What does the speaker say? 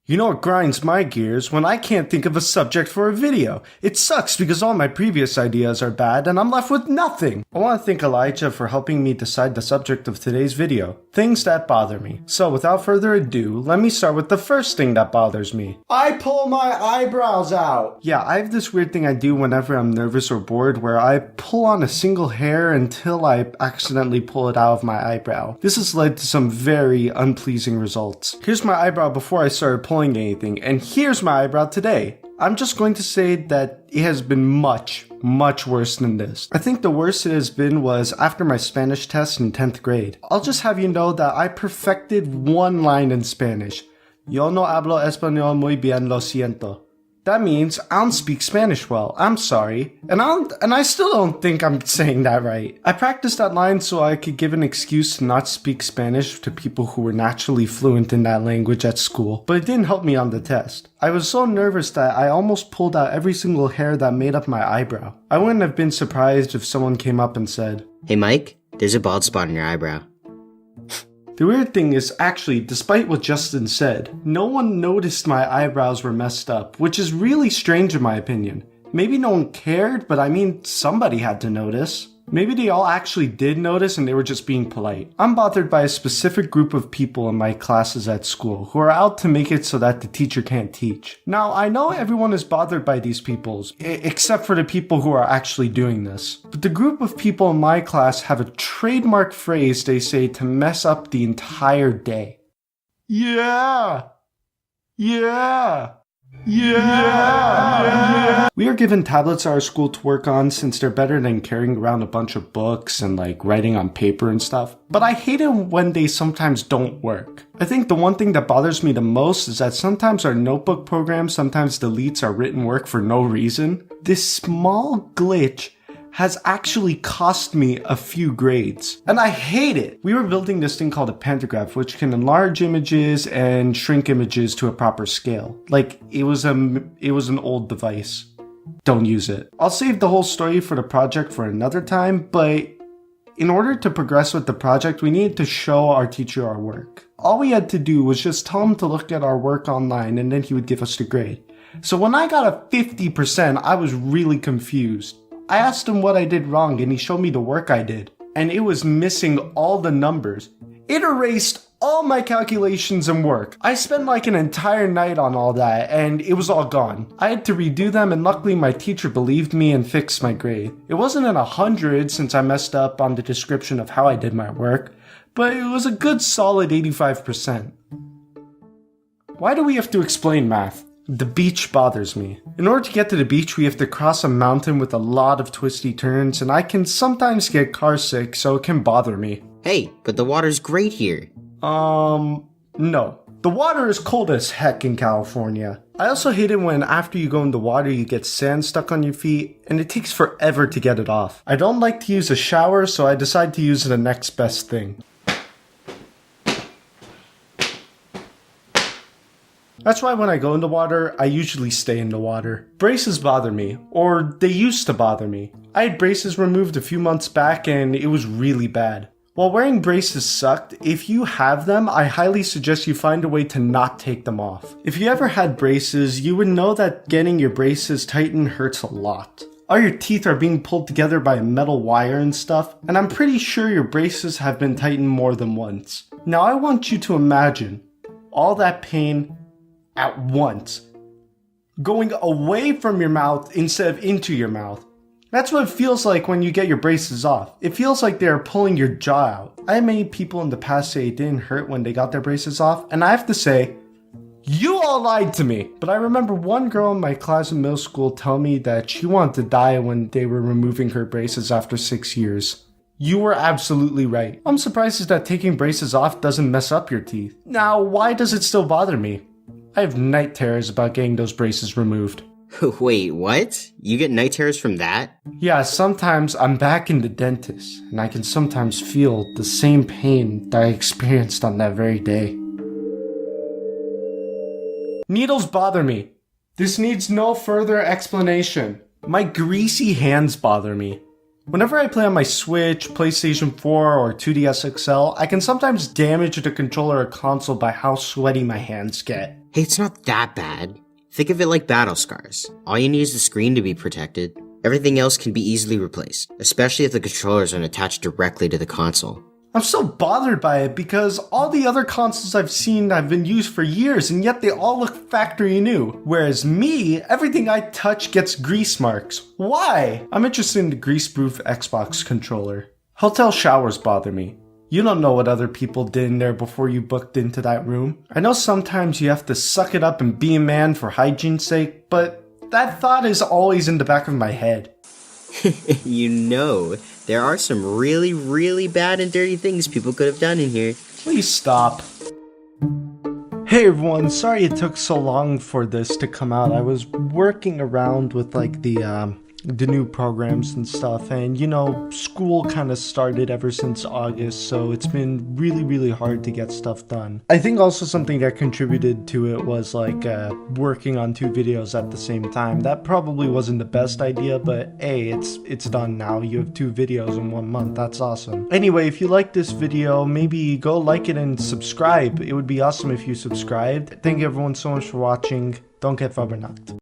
You know what grinds my gears? When I can't think of a subject for a video. It sucks because all my previous ideas are bad and I'm left with nothing. I want to thank Elijah for helping me decide the subject of today's video. Things that bother me. So without further ado, let me start with the first thing that bothers me. I pull my eyebrows out. Yeah, I have this weird thing I do whenever I'm nervous or bored where I pull on a single hair until I accidentally pull it out of my eyebrow. This has led to some very unpleasing results. Here's my eyebrow before I started pulling anything, and here's my eyebrow today. I'm just going to say that it has been much worse than this. I think the worst it has been was after my Spanish test in 10th grade. I'll just have you know that I perfected one line in Spanish. Yo no hablo español muy bien, lo siento. That means I don't speak Spanish well. I'm sorry. And I still don't think I'm saying that right. I practiced that line so I could give an excuse to not speak Spanish to people who were naturally fluent in that language at school, but it didn't help me on the test. I was so nervous that I almost pulled out every single hair that made up my eyebrow. I wouldn't have been surprised if someone came up and said, "Hey Mike, there's a bald spot in your eyebrow." The weird thing is, actually, despite what Justin said, no one noticed my eyebrows were messed up, which is really strange in my opinion. Maybe no one cared, but I mean, somebody had to notice. Maybe they all actually did notice and they were just being polite. I'm bothered by a specific group of people in my classes at school who are out to make it so that the teacher can't teach. Now, I know everyone is bothered by these people, except for the people who are actually doing this. But the group of people in my class have a trademark phrase they say to mess up the entire day. Yeah! We are given tablets at our school to work on since they're better than carrying around a bunch of books and writing on paper and stuff. But I hate it when they sometimes don't work. I think the one thing that bothers me the most is that sometimes our notebook program sometimes deletes our written work for no reason. This small glitch has actually cost me a few grades. And I hate it! We were building this thing called a pantograph, which can enlarge images and shrink images to a proper scale. It was an old device. Don't use it. I'll save the whole story for the project for another time, but in order to progress with the project, we needed to show our teacher our work. All we had to do was just tell him to look at our work online and then he would give us the grade. So when I got a 50%, I was really confused. I asked him what I did wrong and he showed me the work I did, and it was missing all the numbers. It erased all my calculations and work. I spent an entire night on all that and it was all gone. I had to redo them and luckily my teacher believed me and fixed my grade. It wasn't in 100 since I messed up on the description of how I did my work, but it was a good solid 85%. Why do we have to explain math? The beach bothers me. In order to get to the beach, we have to cross a mountain with a lot of twisty turns, and I can sometimes get car sick, so it can bother me. Hey, but the water's great here. No. The water is cold as heck in California. I also hate it when after you go in the water, you get sand stuck on your feet, and it takes forever to get it off. I don't like to use a shower, so I decide to use the next best thing. That's why when I go in the water, I usually stay in the water. Braces bother me, or they used to bother me. I had braces removed a few months back and it was really bad. While wearing braces sucked, if you have them, I highly suggest you find a way to not take them off. If you ever had braces, you would know that getting your braces tightened hurts a lot. All your teeth are being pulled together by a metal wire and stuff, and I'm pretty sure your braces have been tightened more than once. Now I want you to imagine all that pain at once, going away from your mouth instead of into your mouth. That's what it feels like when you get your braces off. It feels like they are pulling your jaw out. I had many people in the past say it didn't hurt when they got their braces off, and I have to say, you all lied to me. But I remember one girl in my class in middle school tell me that she wanted to die when they were removing her braces after 6 years. You were absolutely right. I'm surprised that taking braces off doesn't mess up your teeth. Now, why does it still bother me? I have night terrors about getting those braces removed. Wait, what? You get night terrors from that? Yeah, sometimes I'm back in the dentist, and I can sometimes feel the same pain that I experienced on that very day. Needles bother me. This needs no further explanation. My greasy hands bother me. Whenever I play on my Switch, PlayStation 4, or 2DS XL, I can sometimes damage the controller or console by how sweaty my hands get. Hey, it's not that bad. Think of it like battle scars. All you need is the screen to be protected. Everything else can be easily replaced, especially if the controllers aren't attached directly to the console. I'm so bothered by it because all the other consoles I've seen have been used for years and yet they all look factory new. Whereas me, everything I touch gets grease marks. Why? I'm interested in the grease-proof Xbox controller. Hotel showers bother me. You don't know what other people did in there before you booked into that room. I know sometimes you have to suck it up and be a man for hygiene's sake, but that thought is always in the back of my head. You know, there are some really, really bad and dirty things people could have done in here. Please stop. Hey everyone, sorry it took so long for this to come out. I was working around with like the new programs and stuff, and you know, school kind of started ever since August, so it's been really hard to get stuff done. I think also something that contributed to it was like working on 2 videos at the same time. That probably wasn't the best idea, but hey, it's done now. You have 2 videos in 1 month. That's awesome. Anyway, if you like this video, maybe go like it and subscribe. It would be awesome if you subscribed. Thank you everyone so much for watching. Don't get verbernackt.